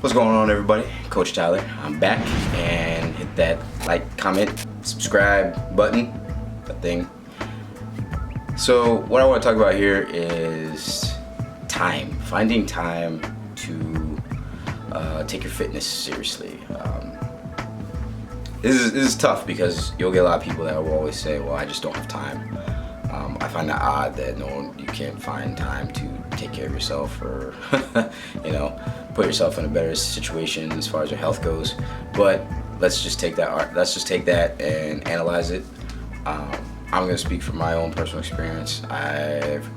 What's going on, everybody? Coach Tyler. I'm back, and hit that like, comment, subscribe button, that thing. So what I want to talk about here is time, finding time to take your fitness seriously. This is tough because you'll get a lot of people that will always say, well, I just don't have time. I find that odd that you can't find time to take care of yourself or put yourself in a better situation as far as your health goes. But let's just take that and analyze it. I'm gonna speak from my own personal experience. I've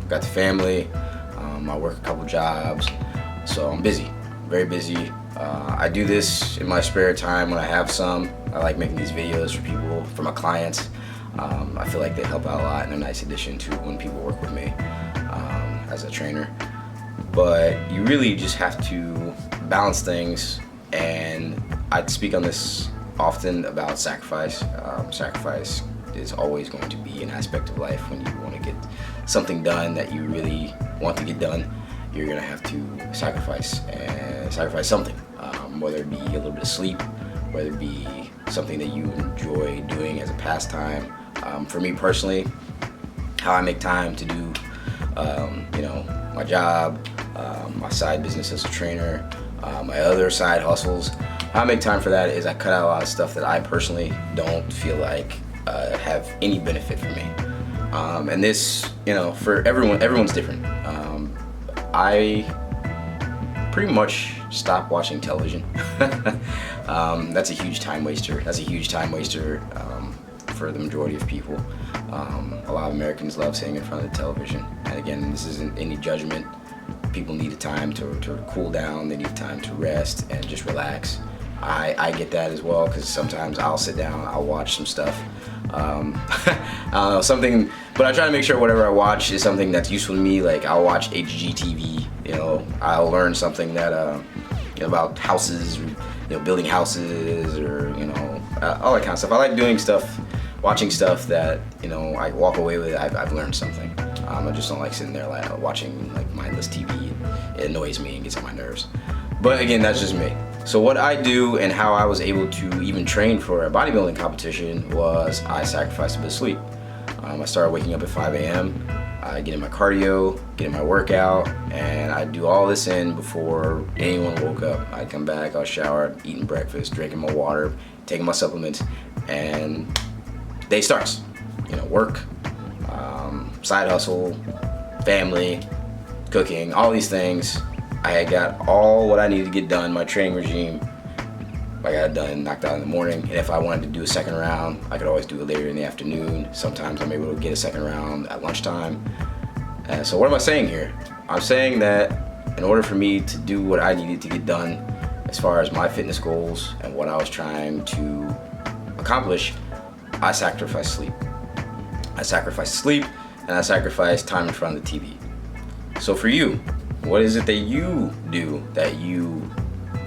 got the family. I work a couple jobs, so I'm busy, very busy. I do this in my spare time when I have some. I like making these videos for people, for my clients. I feel like they help out a lot and they're a nice addition to when people work with me as a trainer. But you really just have to balance things, and I speak on this often about sacrifice. Sacrifice is always going to be an aspect of life. When you want to get something done that you really want to get done, you're gonna have to sacrifice something, whether it be a little bit of sleep, whether it be something that you enjoy doing as a pastime. For me personally, how I make time to do my job, my side business as a trainer, my other side hustles, how I make time for that is I cut out a lot of stuff that I personally don't feel like have any benefit for me. And this, for everyone's different. I pretty much stopped watching television. That's a huge time waster. For the majority of people. A lot of Americans love sitting in front of the television. And again, this isn't any judgment. People need a time to cool down. They need time to rest and just relax. I get that as well, because sometimes I'll sit down, I'll watch some stuff. I don't know, something, but I try to make sure whatever I watch is something that's useful to me. Like I'll watch HGTV, I'll learn something that about houses, building houses, or all that kind of stuff. I like doing stuff, watching stuff that I walk away with. I've learned something. I just don't like sitting there watching mindless TV. It annoys me and gets on my nerves. But again, that's just me. So what I do and how I was able to even train for a bodybuilding competition was I sacrificed a bit of sleep. I started waking up at 5 a.m. I get in my cardio, get in my workout, and I do all this in before anyone woke up. I'd come back, I'll shower, eating breakfast, drinking my water, taking my supplements, and day starts. Work, side hustle, family, cooking, all these things. I had got all what I needed to get done. My training regime, I got it done, knocked out in the morning. And if I wanted to do a second round, I could always do it later in the afternoon. Sometimes I'm able to get a second round at lunchtime. And so what am I saying here? I'm saying that in order for me to do what I needed to get done as far as my fitness goals and what I was trying to accomplish, I sacrificed sleep. I sacrificed sleep, and I sacrificed time in front of the TV. So for you, what is it that you do that you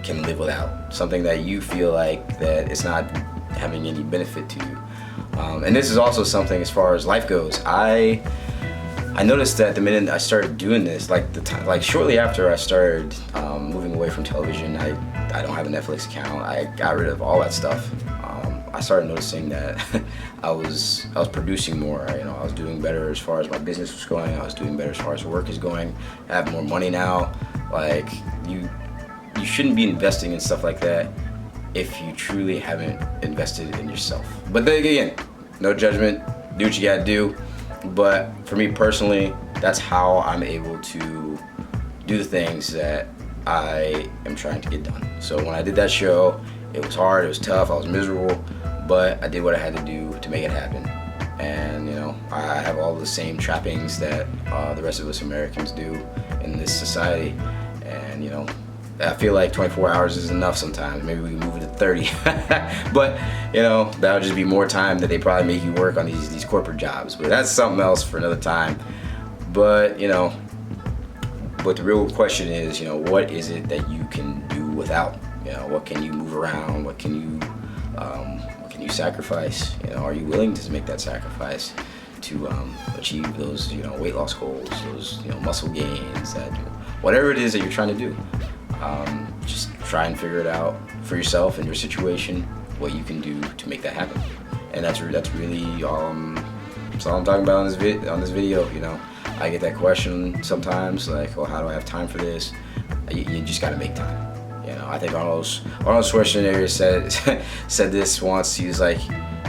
can live without? Something that you feel like that it's not having any benefit to you. And this is also something as far as life goes. I noticed that the minute I started doing this, shortly after I started moving away from television, I don't have a Netflix account. I got rid of all that stuff. I started noticing that I was producing more. I was doing better as far as my business was going. I was doing better as far as work is going. I have more money now. You shouldn't be investing in stuff like that if you truly haven't invested in yourself. But then again, no judgment. Do what you gotta do. But for me personally, that's how I'm able to do the things that I am trying to get done. So when I did that show, it was hard, it was tough, I was miserable, but I did what I had to do to make it happen. And I have all the same trappings that the rest of us Americans do in this society. And I feel like 24 hours is enough sometimes. Maybe we can move it to 30. But that would just be more time that they probably make you work on these corporate jobs. But that's something else for another time. But but the real question is, what is it that you can do without? What can you move around? What can you sacrifice? Are you willing to make that sacrifice to achieve those weight loss goals, those muscle gains, that whatever it is that you're trying to do? Just try and figure it out for yourself and your situation, what you can do to make that happen. And that's really that's all I'm talking about on this video. You know, I get that question sometimes, like, well, how do I have time for this? You just gotta make time. You know, I think Arnold Schwarzenegger said this once. He was like,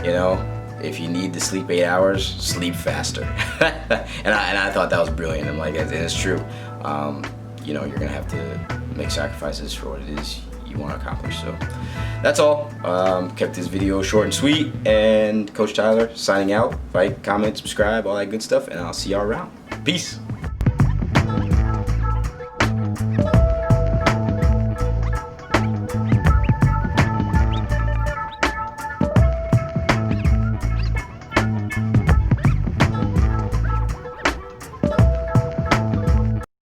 you know, if you need to sleep 8 hours, sleep faster. and I thought that was brilliant. I'm like, and it's true. You know, you're gonna have to make sacrifices for what it is you want to accomplish. So that's all. Kept this video short and sweet. And Coach Tyler signing out. Like, comment, subscribe, all that good stuff. And I'll see y'all around. Peace.